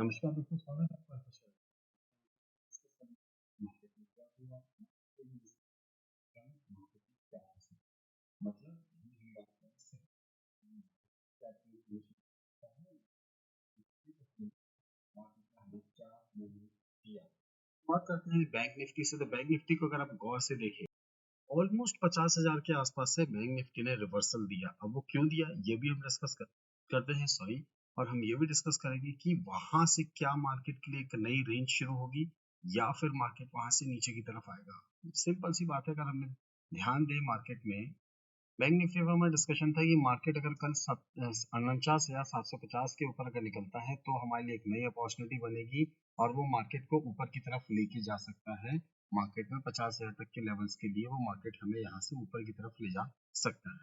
नमस्कार दोस्तों, स्वागत है आपका फिर से। मार्केट में क्या हुआ, मार्केट में क्या मार्केट में क्या हासिल, मतलब ये हम बात करें क्या है, मार्केट में हमें क्या मूवमेंट किया। बात करते हैं बैंक निफ्टी से। तो बैंक निफ्टी को अगर आप गौर से देखें, ऑलमोस्ट 50,000 के आसपास से बैंक निफ्टी ने रिवर्सल दिया। अब वो क्यों दिया ये भी हम करते हैं, सॉरी। और हम ये भी डिस्कस करेंगे कि वहां से क्या मार्केट के लिए एक नई रेंज शुरू होगी या फिर मार्केट वहां से नीचे की तरफ आएगा। सिंपल सी बात है, अगर हमने ध्यान दे मार्केट में, बैंक निफ्टी पर हमारा डिस्कशन था कि मार्केट अगर कल 49,750 के ऊपर अगर निकलता है तो हमारे लिए एक नई अपॉर्चुनिटी बनेगी और वो मार्केट को ऊपर की तरफ लेके जा सकता है। मार्केट में 50,000 तक के लेवल्स के लिए वो मार्केट हमें यहाँ से ऊपर की तरफ ले जा सकता है।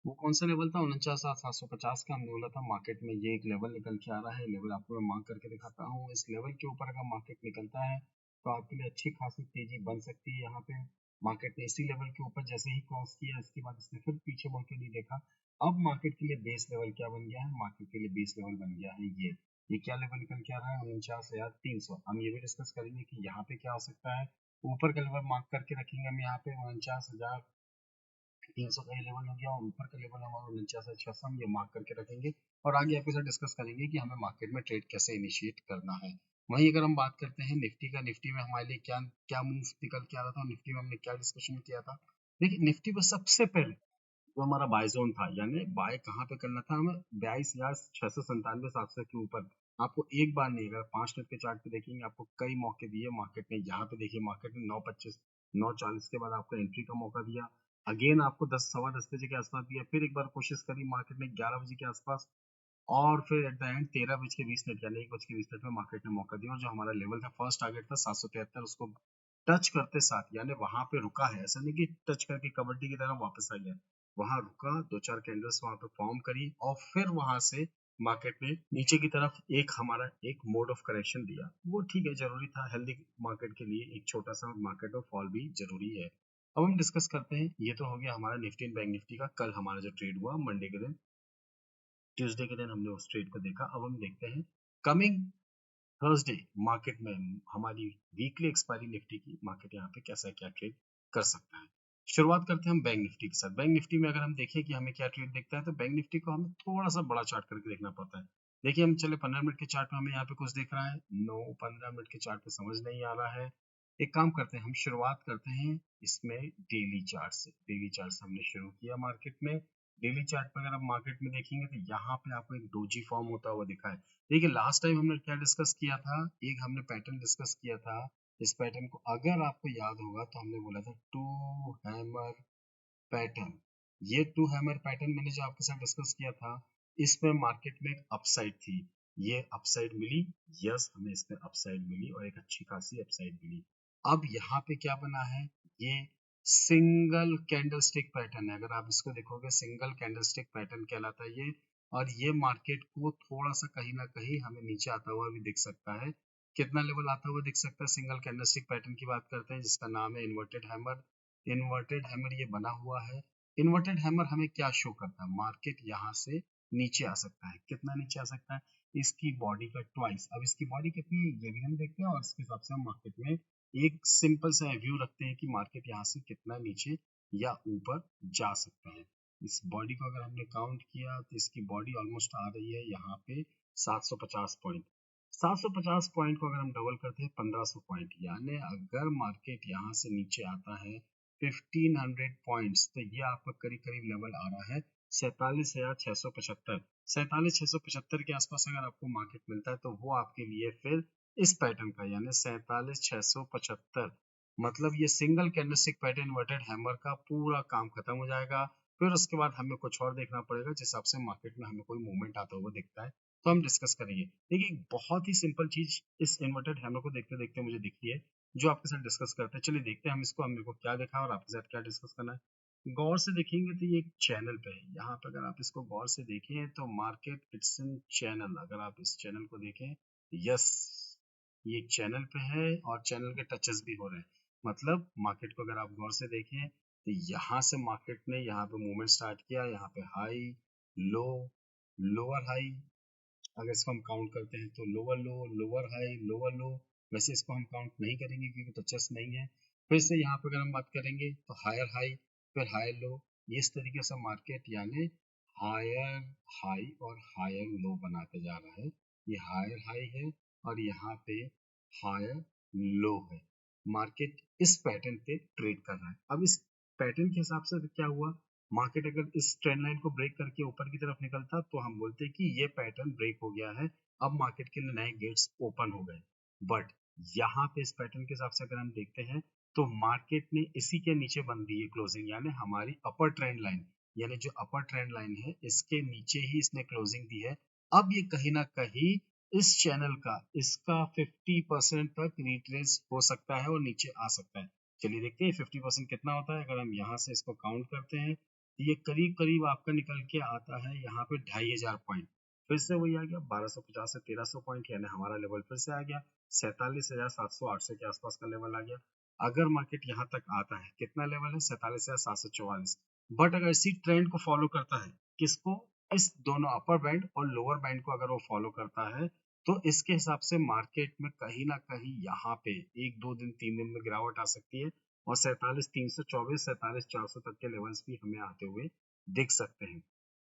वो कौन सा लेवल था? 49,750 का हमने बोला था मार्केट में ये एक लेवल निकल के आ रहा है। लेवल आपको मैं मार्क करके दिखाता हूँ। इस लेवल के ऊपर अगर मार्केट निकलता है तो आपके लिए अच्छी खासी तेजी बन सकती है। यहाँ पे मार्केट ने इसी लेवल के ऊपर जैसे ही क्रॉस किया, इसके बाद इसने फिर पीछे मुड़ के नहीं देखा। अब मार्केट के लिए बेस लेवल क्या बन गया है? मार्केट के लिए बेस लेवल बन गया है ये क्या लेवल निकल के आ रहा है? 49,300। हम ये भी डिस्कस करेंगे कि यहाँ पे क्या हो सकता है। ऊपर का लेवल मार्क करके रखेंगे हम यहाँ पे 49,300 का लेवल हो गया और ऊपर का लेवल हमारा 49,600 हम ये मार्क करके रखेंगे। और आगे आपके साथ डिस्कस करेंगे कि हमें मार्केट में ट्रेड कैसे इनिशिएट करना है। वहीं अगर हम बात करते हैं निफ्टी का, निफ्टी में हमारे लिए क्या क्या मूव निकल के आ रहा था, निफ्टी में हमने क्या डिस्कशन किया था। देखिए निफ्टी पर सबसे पहले जो हमारा बाय जोन था, यानी बाय कहाँ पे करना था हमें, 22,697 के ऊपर। आपको एक बार नहीं, अगर 5 मिनट के चार्ट पे देखेंगे आपको कई मौके दिए मार्केट ने। यहाँ पे देखिए मार्केट ने 9:25 9:40 के बाद आपको एंट्री का मौका दिया। अगेन आपको 10 सवा 10 बजे के आसपास दिया। फिर एक बार कोशिश करी मार्केट ने 11 बजे के आसपास, और फिर एट द एंड 13:20 यानी 1:20 में मार्केट ने मौका दिया। और जो हमारा लेवल था, फर्स्ट टारगेट था 773, उसको टच करते साथ, यानी वहां पे रुका है। ऐसा नहीं कि टच करके कबड्डी की तरह वापस आ गया, वहां रुका, 2-4 कैंडल्स वहां पे फॉर्म करी और फिर वहां से मार्केट ने नीचे की तरफ एक हमारा एक मोड ऑफ करेक्शन दिया। वो ठीक है, जरूरी था। हेल्दी मार्केट के लिए एक छोटा सा मार्केट में फॉल भी जरूरी है। अब हम डिस्कस करते हैं, ये तो हो गया हमारा निफ्टी एंड बैंक निफ्टी का। कल हमारा जो ट्रेड हुआ मंडे के दिन, ट्यूसडे के दिन हमने उस ट्रेड को देखा। अब हम देखते हैं कमिंग थर्सडे मार्केट में हमारी वीकली एक्सपायरी निफ्टी की, मार्केट यहाँ पे कैसा क्या ट्रेड कर सकता है। शुरुआत करते हैं हम बैंक निफ्टी के साथ। बैंक निफ्टी में अगर हम देखें कि हमें क्या ट्रेड दिखता है, तो बैंक निफ्टी को हमें थोड़ा सा बड़ा चार्ट करके देखना पड़ता है। देखिए हम चले 15 मिनट के चार्ट में, हमें यहाँ पे कुछ दिख रहा है? नो, 15 मिनट के चार्ट पे समझ नहीं आ रहा है। एक काम करते हैं, हम शुरुआत करते हैं इसमें डेली चार्ट से। डेली चार्ट से हमने शुरू किया मार्केट में। डेली चार्ट पर अगर आप मार्केट में देखेंगे तो यहाँ पे आपको एक डोजी फॉर्म होता हुआ दिखा है। देखिए लास्ट टाइम हमने क्या डिस्कस किया था, एक हमने पैटर्न डिस्कस किया था। इस पैटर्न को अगर आपको याद होगा तो हमने बोला था टू हैमर पैटर्न। ये टू हैमर पैटर्न मैंने जो आपके साथ डिस्कस किया था, इसमें मार्केट में एक अपसाइड थी। ये अपसाइड मिली, यस हमें इसमें अपसाइड मिली और एक अच्छी खासी अपसाइड मिली। अब यहाँ पे क्या बना है, ये सिंगल कैंडलस्टिक पैटर्न है। अगर आप इसको देखोगे, सिंगल कैंडलस्टिक पैटर्न कहलाता है ये। और ये मार्केट को थोड़ा सा कहीं ना कहीं हमें नीचे आता हुआ भी दिख सकता है। कितना लेवल आता हुआ दिख सकता है? सिंगल कैंडलस्टिक पैटर्न की बात करते हैं जिसका नाम है इन्वर्टेड हैमर। इन्वर्टेड हैमर ये बना हुआ है। इन्वर्टेड हैमर हमें क्या शो करता है? मार्केट यहाँ से नीचे आ सकता है। कितना नीचे आ सकता है? इसकी बॉडी का ट्वाइस। अब इसकी बॉडी कितनी है ये भी हम देखते हैं और इसके हिसाब से हम मार्केट में एक सिंपल सा व्यू रखते हैं कि मार्केट यहाँ से कितना नीचे या ऊपर जा सकता है। इस बॉडी को अगर हमने काउंट किया तो इसकी बॉडी ऑलमोस्ट आ रही है यहाँ पे 750 पॉइंट। 750 पॉइंट को अगर हम डबल करते हैं 1500 पॉइंट, यानी अगर मार्केट यहाँ से नीचे आता है 1500 पॉइंट्स, तो ये आपका करीब करीब लेवल आ रहा है 47,675। 47,675 के आसपास अगर आपको मार्केट मिलता है तो वो आपके लिए फिर इस पैटर्न का, यानी 47,675, मतलब ये single candlestick pattern inverted hammer का पूरा काम खत्म हो जाएगा। फिर उसके बाद हमें कुछ और देखना पड़ेगा जिस हिसाब से मार्केट में हमें कोई मूवमेंट आता हुआ दिखता है तो हम डिस्कस करेंगे। देखिए एक बहुत ही सिंपल चीज इस इन्वर्टेड हैमर को देखते देखते मुझे दिखी है जो आपके साथ डिस्कस करते हैं। चलिए देखते हैं हम इसको, हमने को क्या देखा और आपके साथ क्या डिस्कस करना है। गौर से देखेंगे तो ये एक चैनल पे है। यहाँ पे अगर आप इसको गौर से देखें तो मार्केट इट्स इन चैनल। अगर आप इस चैनल को देखें, यस ये एक चैनल पे है और चैनल के टचेस भी हो रहे हैं। मतलब मार्केट को अगर आप गौर से देखें तो यहाँ से मार्केट ने यहाँ पे मूवमेंट स्टार्ट किया। यहाँ पे हाई, लो, लोअर हाई, अगर इसको हम काउंट करते हैं तो लोअर लो, लोअर हाई, लोअर लो, वैसे इसको हम काउंट नहीं करेंगे क्योंकि तो चेस नहीं है। फिर से यहाँ पे अगर हम बात करेंगे तो हायर हाई फिर हायर लो, इस तरीके से मार्केट यानी हायर हाई और हायर लो बनाते जा रहा है। ये हायर हाई है और यहाँ पे हायर लो है। मार्केट इस पैटर्न पे ट्रेड कर रहा है। अब इस पैटर्न के हिसाब से क्या हुआ, मार्केट अगर इस ट्रेंड लाइन को ब्रेक करके ऊपर की तरफ निकलता तो हम बोलते कि ये पैटर्न ब्रेक हो गया है, अब मार्केट के लिए नए गेट्स ओपन हो गए। बट यहाँ पे इस पैटर्न के हिसाब से अगर हम देखते हैं तो मार्केट ने इसी के नीचे बन दी है क्लोजिंग, यानी हमारी अपर ट्रेंड लाइन, यानी जो अपर ट्रेंड लाइन है इसके नीचे ही इसने क्लोजिंग दी है। अब ये कहीं ना कहीं इस चैनल का इसका 50% तक रिट्रेस हो सकता है और नीचे आ सकता है। चलिए देखते हैं 50% कितना होता है। अगर हम यहाँ से इसको काउंट करते हैं तो ये करीब करीब आपका निकल के आता है यहाँ पे 2500 पॉइंट। फिर से वही आ गया 1250 से 1300 पॉइंट, यानी हमारा लेवल फिर से आ गया 47,700-800 के आसपास का लेवल आ गया। अगर मार्केट यहाँ तक आता है, कितना लेवल है 47,744, बट अगर इसी ट्रेंड को फॉलो करता है, किसको, इस दोनों अपर बैंड और लोअर बैंड को अगर वो फॉलो करता है तो इसके हिसाब से मार्केट में कहीं ना कहीं यहाँ पे 1 2 दिन 3 दिन में गिरावट आ सकती है और 47,324 47,400 तक के लेवल्स भी हमें आते हुए दिख सकते हैं।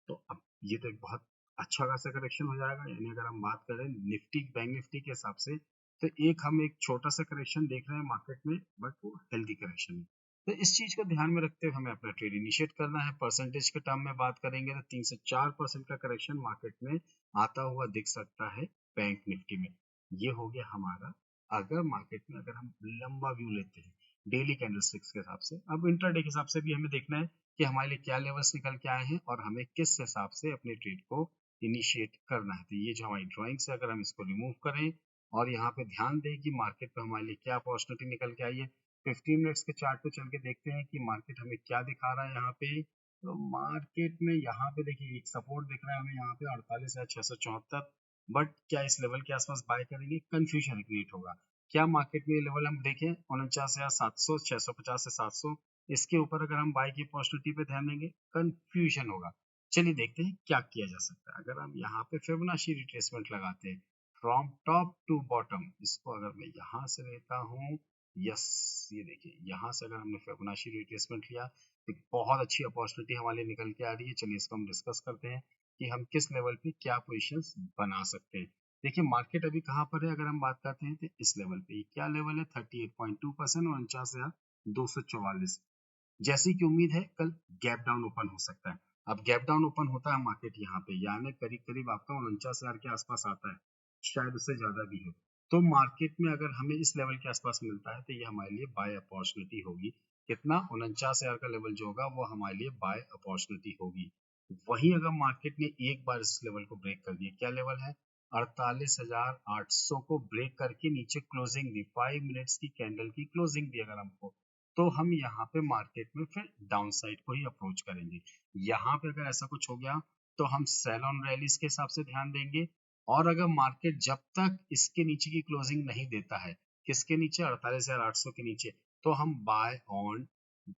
तो अब ये तो एक बहुत अच्छा खासा करेक्शन हो जाएगा। यानी अगर हम बात करें निफ्टी बैंक निफ्टी के हिसाब से तो हम एक छोटा सा करेक्शन देख रहे हैं मार्केट में, बट वो हेल्दी करेक्शन है। तो इस चीज को ध्यान में रखते हुए हमें अपना ट्रेड इनिशिएट करना है। परसेंटेज के टर्म में बात करेंगे तो 3 से 4% का करेक्शन मार्केट में आता हुआ दिख सकता है बैंक निफ्टी में। ये हो गया हमारा, अगर मार्केट में अगर हम लंबा व्यू लेते हैं डेली कैंडलस्टिक्स के हिसाब से। अब इंट्राडे के हिसाब से भी हमें देखना है कि हमारे लिए क्या लेवल्स निकल के आए हैं और हमें किस हिसाब से अपने ट्रेड को इनिशिएट करना है। तो ये जो हमारी ड्राइंग है अगर हम इसको रिमूव करें और यहाँ पे ध्यान दें कि मार्केट पे हमारे लिए क्या अपॉर्चुनिटी निकल के आई है। 15 मिनट्स के चार्ट पे चल के देखते हैं कि मार्केट हमें क्या दिखा रहा है यहाँ पे। तो मार्केट में यहाँ पे देखिए एक सपोर्ट दिख रहा है हमें यहाँ पे 48,674, बट क्या इस लेवल के आसपास बाय करेंगे, कंफ्यूजन क्रिएट होगा। क्या मार्केट में ये लेवल हम देखें 49,700 650 से 700, इसके ऊपर अगर हम बाय की अपॉर्चुनिटी पे ध्यान देंगे कंफ्यूजन होगा। चलिए देखते हैं क्या किया जा सकता है। अगर हम यहाँ पे फिबोनाची रिट्रेसमेंट लगाते हैं फ्रॉम टॉप टू बॉटम, इसको अगर मैं यहाँ से लेता हूँ, यस ये देखिए यहाँ से अगर हमने फिबोनाची रिट्रेसमेंट लिया तो बहुत अच्छी अपॉर्चुनिटी हमारे लिए निकल के आ रही है। चलिए इसको हम डिस्कस करते हैं कि हम किस लेवल पे क्या पोजीशंस बना सकते हैं। देखिए मार्केट अभी कहाँ पर है, अगर हम बात करते हैं तो इस लेवल पे, क्या लेवल है 38.2% और 49,244। जैसी कि उम्मीद है कल गैप डाउन ओपन हो सकता है। अब गैप डाउन ओपन होता है मार्केट यहाँ पे, यानी करीब करीब आपका 49,000 के आसपास आता है, शायद उससे ज्यादा भी हो। तो मार्केट में अगर हमें इस लेवल के आसपास मिलता है तो ये हमारे लिए बाय अपॉर्चुनिटी होगी। कितना, 49,000 का लेवल जो होगा वो हमारे लिए बाय अपॉर्चुनिटी होगी। वहीं अगर मार्केट ने एक बार इस लेवल को ब्रेक कर दिया, क्या लेवल है 48,800 को ब्रेक करके नीचे क्लोजिंग दी, 5 मिनट्स की कैंडल की क्लोजिंग दी अगर हमको, तो हम यहाँ पे मार्केट में फिर डाउन साइड को ही अप्रोच करेंगे। यहाँ पे अगर ऐसा कुछ हो गया तो हम सेल ऑन रैलीज के हिसाब से ध्यान देंगे। और अगर मार्केट जब तक इसके नीचे की क्लोजिंग नहीं देता है, किसके नीचे 48,800 के नीचे, तो हम बाय ऑन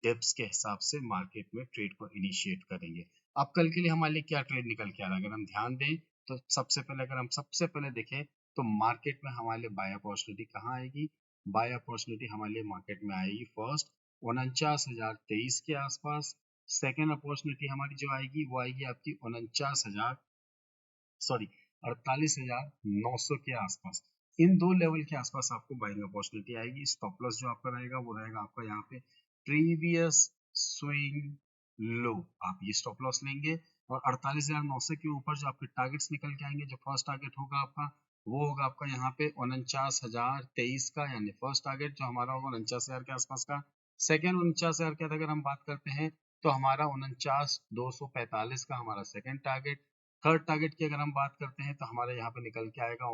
डिप्स के हिसाब से मार्केट में ट्रेड को इनिशिएट करेंगे। अब कल के लिए हमारे लिए क्या ट्रेड निकल के आ रहा है, अगर हम ध्यान दें तो सबसे पहले अगर हम सबसे पहले देखें तो मार्केट में हमारे लिए बाय अपॉर्चुनिटी कहाँ आएगी, बाय अपॉर्चुनिटी हमारे लिए मार्केट में आएगी फर्स्ट 49,023 के आसपास। सेकेंड अपॉर्चुनिटी हमारी जो आएगी वो आएगी आपकी 48,900 के आसपास। इन दो लेवल के आसपास आपको बाइंग अपॉर्चुनिटी आएगी। स्टॉप लॉस जो आपका रहेगा वो रहेगा आपका यहाँ पे प्रीवियस स्विंग लो, आप ये स्टॉप लॉस लेंगे। और 48,900 के ऊपर जो आपके टारगेट्स निकल के आएंगे, जो फर्स्ट टारगेट होगा आपका वो होगा आपका यहाँ पे 49,023 का, यानी फर्स्ट टारगेट जो हमारा होगा 49,000 के आसपास का। सेकेंड 49,000 के अगर हम बात करते हैं तो हमारा 49,245 का हमारा सेकेंड टारगेट। थर्ड टारगेट की अगर हम बात करते हैं तो हमारे यहाँ पे निकल के आएगा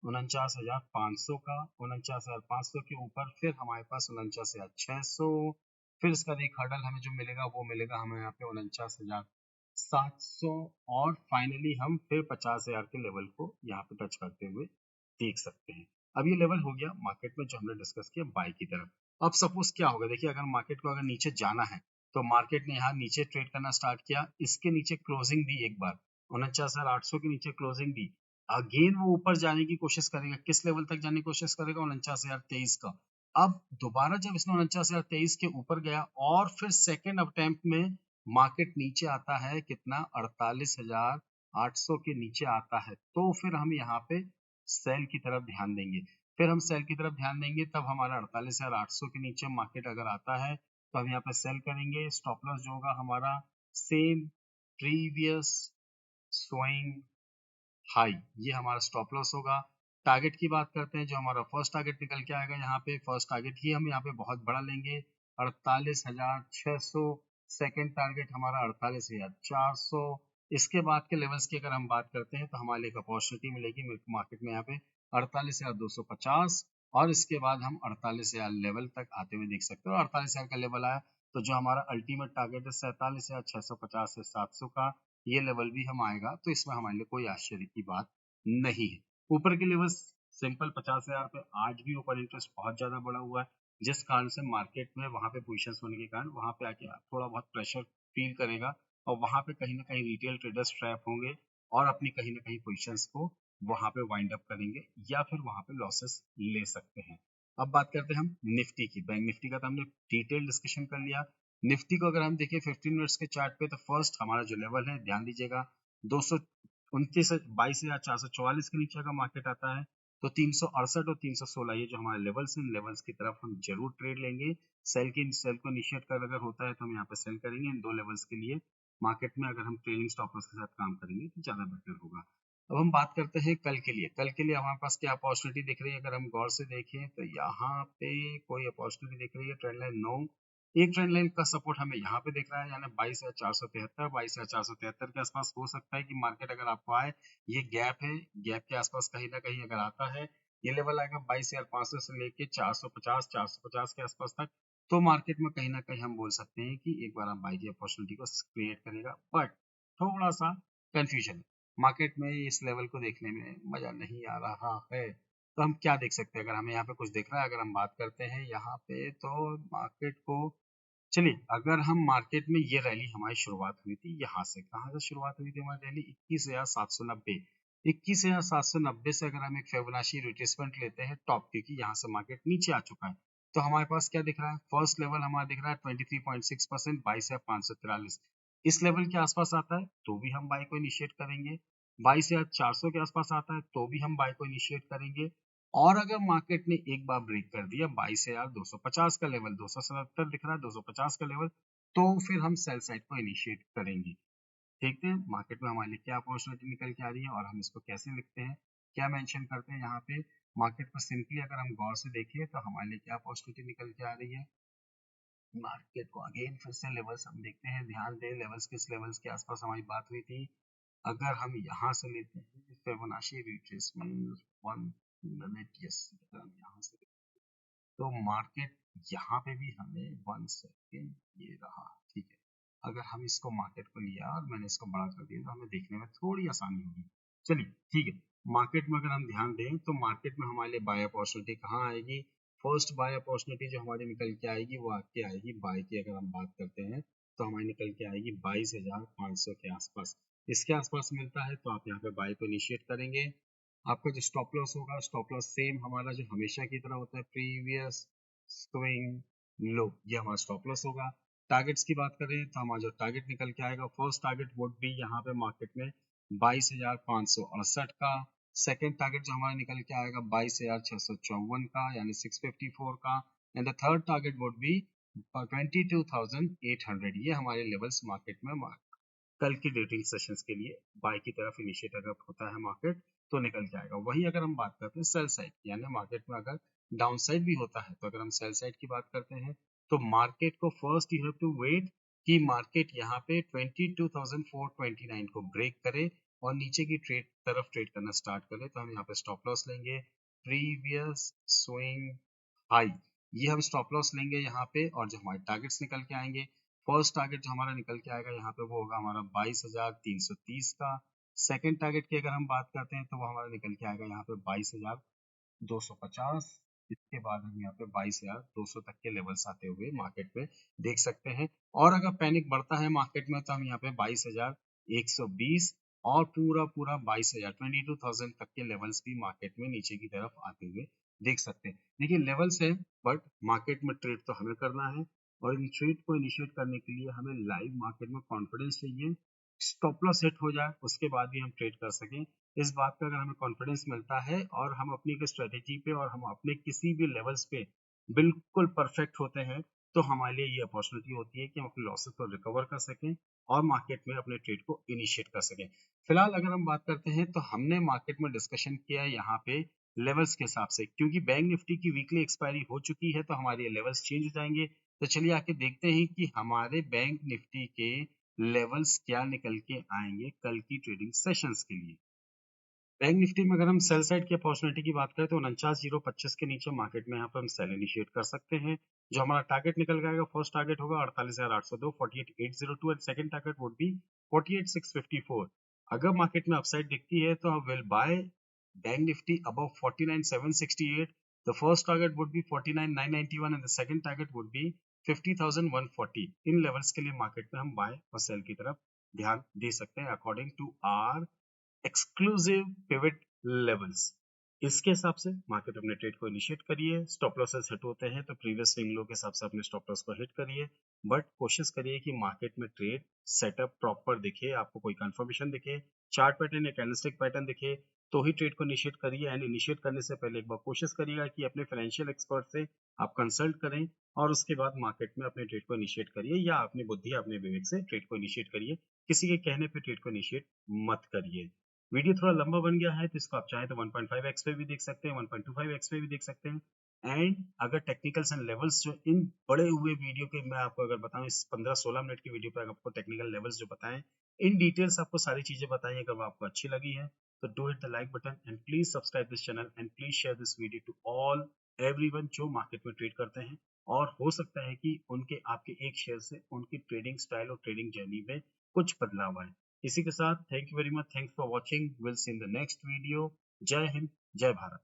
49,500 का। 49,500 के ऊपर फिर हमारे पास 49,600, फिर इसका एक हर्डल हमें जो मिलेगा वो मिलेगा हमें यहाँ पे 49,700, और फाइनली हम फिर 50,000 के लेवल को यहाँ पे टच करते हुए देख सकते हैं। अब ये लेवल हो गया मार्केट में जो हमने डिस्कस किया बाय की तरफ। अब सपोज क्या होगा, देखिए अगर मार्केट को अगर नीचे जाना है तो मार्केट ने यहाँ नीचे ट्रेड करना स्टार्ट किया, इसके नीचे क्लोजिंग दी एक बार, 49,800 के नीचे क्लोजिंग दी, अगेन वो ऊपर जाने की कोशिश करेगा। किस लेवल तक जाने की कोशिश करेगा? 49,023 का। अब दोबारा जब इसने 49,023 के ऊपर गया और फिर सेकेंड अटेम्प्ट में मार्केट नीचे आता है कितना? 48,800 के नीचे आता है, तो फिर हम यहाँ पे सेल की तरफ ध्यान देंगे। फिर हम सेल की तरफ ध्यान देंगे, तब हमारा 48,800 के नीचे मार्केट अगर आता है तो हम यहाँ पे सेल करेंगे। स्टॉप लॉस जो होगा हमारा सेम प्रीवियस स्विंग हाई, ये हमारा स्टॉप लॉस होगा। टारगेट की बात करते हैं, जो हमारा फर्स्ट टारगेट निकल के आएगा यहाँ पे, फर्स्ट टारगेट ही हम यहाँ पे बहुत बड़ा लेंगे 48,600। सेकेंड टारगेट हमारा 48,400। इसके बाद के लेवल्स की अगर हम बात करते हैं तो हमारे लिए एक अपॉर्चुनिटी मिलेगी मार्केट में यहाँ पे 48,250, और इसके बाद हम 48,000 लेवल तक आते हुए देख सकते हो। 48,000 का लेवल आया तो जो हमारा अल्टीमेट टारगेट है 47,650 से 700 का, ये लेवल भी हम आएगा, तो इसमें हमारे लिए कोई आश्चर्य की बात नहीं है। ऊपर के लेवल सिंपल 50,000 पे आज भी ओपन इंटरेस्ट बहुत ज्यादा बढ़ा हुआ है, जिस कारण से मार्केट में वहां पे पोजीशन होने के कारण वहां पे आके थोड़ा बहुत प्रेशर फील करेगा, और वहां पे कहीं ना कहीं रिटेल ट्रेडर्स ट्रैप होंगे और अपनी कहीं ना कहीं पोजीशंस को वहां पे वाइंड अप करेंगे, या फिर वहां पे लॉसेस ले सकते हैं। अब बात करते हैं हम निफ्टी की। बैंक निफ्टी का तो हमने डिटेल डिस्कशन कर लिया। निफ्टी को अगर हम देखें 15 मिनट्स के चार्ट पे, तो फर्स्ट हमारा जो लेवल है, ध्यान दीजिएगा, 2229,444 के नीचे का मार्केट आता है तो 368 और 316, ये जो हमारे लेवल्स हैं, लेवल्स की तरफ हम जरूर ट्रेड लेंगे। सेल को इनिशिएट कर अगर होता है तो हम यहाँ पे सेल करेंगे इन दो लेवल्स के लिए। मार्केट में अगर हम ट्रेलिंग स्टॉप लॉस के साथ काम करेंगे तो ज्यादा बेटर होगा। अब हम बात करते हैं कल के लिए। कल के लिए हमारे पास क्या अपॉर्चुनिटी दिख रही है? अगर हम गौर से देखें तो यहाँ पे कोई अपॉर्चुनिटी दिख रही है। ट्रेंड लाइन 9, एक ट्रेंड लाइन का सपोर्ट हमें यहाँ पे दिख रहा है, यानी 22,473, 22,473 के आसपास हो सकता है कि मार्केट अगर आपको आए। ये गैप है, गैप के आसपास कहीं ना कहीं अगर आता है, ये लेवल आएगा 22,500 से लेके 450 के आसपास तक, तो मार्केट में कहीं ना कहीं हम बोल सकते हैं कि एक बार हम बाई की अपॉर्चुनिटी को क्रिएट करेगा। बट थोड़ा सा कंफ्यूजन, मार्केट में इस लेवल को देखने में मजा नहीं आ रहा है। तो हम क्या देख सकते हैं? अगर हमें यहाँ पे कुछ दिख रहा है, अगर हम बात करते हैं यहाँ पे, तो मार्केट को, चलिए अगर हम मार्केट में, ये रैली हमारी शुरुआत हुई थी यहाँ से, कहाँ से शुरुआत हुई थी हमारी रैली? 21,790। 21,790 से अगर हम एक फिबोनाची रिट्रेसमेंट लेते हैं टॉप, क्योंकि यहाँ से मार्केट नीचे आ चुका है, तो हमारे पास क्या दिख रहा है? फर्स्ट लेवल हमारा दिख रहा है 23.6%, 22,543। इस लेवल के आसपास आता है तो भी हम बाई को इनिशिएट करेंगे। 22,400 के आसपास आता है तो भी हम बाई को इनिशिएट करेंगे। और अगर मार्केट ने एक बार ब्रेक कर दिया 22,250 का लेवल, 277 दिख रहा है, 250 का लेवल, तो फिर हम सेल साइड को इनिशिएट करेंगे। देखते हैं मार्केट में हमारे लिए क्या अपॉर्चुनिटी निकल के आ रही है और हम इसको कैसे लिखते हैं, क्या मेंशन करते हैं यहाँ पे। मार्केट को सिंपली अगर हम गौर से देखें तो हमारे लिए क्या अपॉर्चुनिटी निकल के आ रही है। मार्केट को अगेन फिर से लेवल्स हम देखते हैं, ध्यान दें लेवल्स किस लेवल्स के आसपास हमारी बात हुई थी। अगर हम यहाँ से लेते हैं फिबोनाची रिट्रेसमेंट 1 मिनट, यस, अगर हम यहाँ से, तो मार्केट यहाँ पे भी हमें 1 सेकेंड, ये रहा, ठीक है। अगर हम इसको मार्केट को लिया और मैंने इसको बड़ा कर दिया तो हमें देखने में थोड़ी आसानी होगी। चलिए ठीक है, मार्केट में अगर हम ध्यान दें तो मार्केट में हमारे लिए बाय अपॉर्चुनिटी कहाँ आएगी? फर्स्ट बाय अपॉर्चुनिटी जो हमारी निकल के आएगी वो आपकी आएगी बाय की, अगर हम बात करते हैं तो हमारी निकल के आएगी 22,500 के आसपास। इसके आसपास मिलता है तो आप यहाँ पे बाय को इनिशिएट करेंगे। आपका जो स्टॉप लॉस होगा, स्टॉप लॉस सेम हमारा जो हमेशा की तरह होता है, प्रीवियस स्विंग लो, ये हमारा स्टॉप लॉस होगा। टारगेट्स की बात करें तो हमारा जो टारगेट निकल के आएगा, फर्स्ट टारगेट वुड भी यहाँ पे मार्केट में 22,568 का। सेकेंड टारगेट जो हमारा निकल के आएगा 22,654 का, यानी 654 का। And the third target would be 22,800। ये हमारे लेवल्स मार्केट में कल की डेटिंग सेशंस के लिए बाय की तरफ इनिशिएट अगर होता है मार्केट तो निकल के आएगा। वही अगर हम बात करते हैं सेल साइड, यानी मार्केट में अगर डाउन साइड भी होता है, तो अगर हम सेल साइड की बात करते हैं तो मार्केट को first you have to wait कि मार्केट यहाँ पे 22,429 को ब्रेक करे और नीचे की तरफ ट्रेड करना स्टार्ट करे, तो हम यहाँ पे स्टॉप लॉस लेंगे प्रीवियस स्विंग हाई, ये हम स्टॉप लॉस लेंगे यहाँ पे। और जो हमारे टारगेट्स निकल के आएंगे, फर्स्ट टारगेट जो हमारा निकल के आएगा यहाँ पे वो होगा हमारा 22,330 का। सेकंड टारगेट की अगर हम बात करते हैं तो वो हमारा निकल के आएगा यहाँ पे 22,250। इसके बाद हम यहाँ पे 22,200 तक के लेवल्स आते हुए मार्केट में देख सकते हैं। और अगर पैनिक बढ़ता है मार्केट में तो हम यहाँ पे 22,120 और पूरा पूरा 22,000 22,000 तक के लेवल्स भी मार्केट में नीचे की तरफ आते हुए देख सकते हैं। देखिए लेवल्स है, बट मार्केट में ट्रेड तो हमें करना है, और इन ट्रेड को इनिशिएट करने के लिए हमें लाइव मार्केट में कॉन्फिडेंस चाहिए, स्टॉप लॉस सेट हो जाए उसके बाद भी हम ट्रेड कर सकें। इस बात का अगर हमें कॉन्फिडेंस मिलता है और हम अपनी एक स्ट्रेटेजी पे और हम अपने किसी भी लेवल्स पे बिल्कुल परफेक्ट होते हैं, तो हमारे लिए ये अपॉर्चुनिटी होती है कि हम अपने लॉसेस को रिकवर कर सकें और मार्केट में अपने ट्रेड को इनिशिएट कर सकें। फिलहाल अगर हम बात करते हैं तो हमने मार्केट में डिस्कशन किया है यहाँ पे लेवल्स के हिसाब से, क्योंकि बैंक निफ्टी की वीकली एक्सपायरी हो चुकी है तो हमारे ये लेवल्स चेंज हो जाएंगे। तो चलिए आके देखते हैं कि हमारे बैंक निफ्टी के लेवल्स क्या निकल के आएंगे कल की ट्रेडिंग सेशंस के लिए। बैंक निफ्टी में अगर हम सेल साइड की अपॉर्चुनिटी की बात करें तो 49,025 के नीचे मार्केट में यहाँ पर हम सेल इनिशिएट कर सकते हैं। जो हमारा टारगेट निकल जाएगा, फर्स्ट टारगेट होगा 48,802 48,802 and second target would be 48,654। अगर मार्केट में अपसाइड दिखती है तो हम will by bank Nifty above 49,768। The first target would be 49,991 and the second target would be 50,140। In levels के लिए मार्केट में हम बाय और सेल की तरफ ध्यान दे सकते हैं according to our exclusive pivot levels. इसके हिसाब से मार्केट अपने ट्रेड को इनिशिएट करिए। स्टॉप लॉसेस हिट होते हैं तो प्रीवियस स्विंग लो के हिसाब से अपने स्टॉप लॉस को हिट करिए, बट कोशिश करिए कि मार्केट में ट्रेड सेटअप प्रॉपर दिखे, आपको कोई कंफर्मेशन दिखे, चार्ट पैटर्न या कैंडलस्टिक पैटर्न दिखे तो ही ट्रेड को इनिशिएट करिए। एंड इनिशिएट करने से पहले एक बार कोशिश करिएगा कि अपने फाइनेंशियल एक्सपर्ट से आप कंसल्ट करें और उसके बाद मार्केट में अपने ट्रेड को इनिशिएट करिए, या अपनी बुद्धि अपने विवेक से ट्रेड को इनिशिएट करिए। किसी के कहने पे ट्रेड को इनिशिएट मत करिए। वीडियो थोड़ा लंबा बन गया है तो इसको आप चाहें तो 1.5x पे भी देख सकते हैं, 1.25x पे भी देख सकते हैं। एंड अगर टेक्निकल्स एंड लेवल्स जो इन बड़े हुए वीडियो के मैं आपको अगर बताऊं, इस 15-16 मिनट की वीडियो पे अगर आपको टेक्निकल लेवल्स जो बताएं इन डिटेल्स आपको सारी चीजें बताई, अगर वो आपको अच्छी लगी है तो do hit the like button and please subscribe this channel and please share this video to all everyone जो मार्केट में ट्रेड करते हैं। और हो सकता है कि उनके आपके एक शेयर से उनकी ट्रेडिंग स्टाइल और ट्रेडिंग जर्नी में कुछ बदलाव आए। इसी के साथ thank you very much, thanks for watching, will see in the next video. जय हिंद, जय भारत।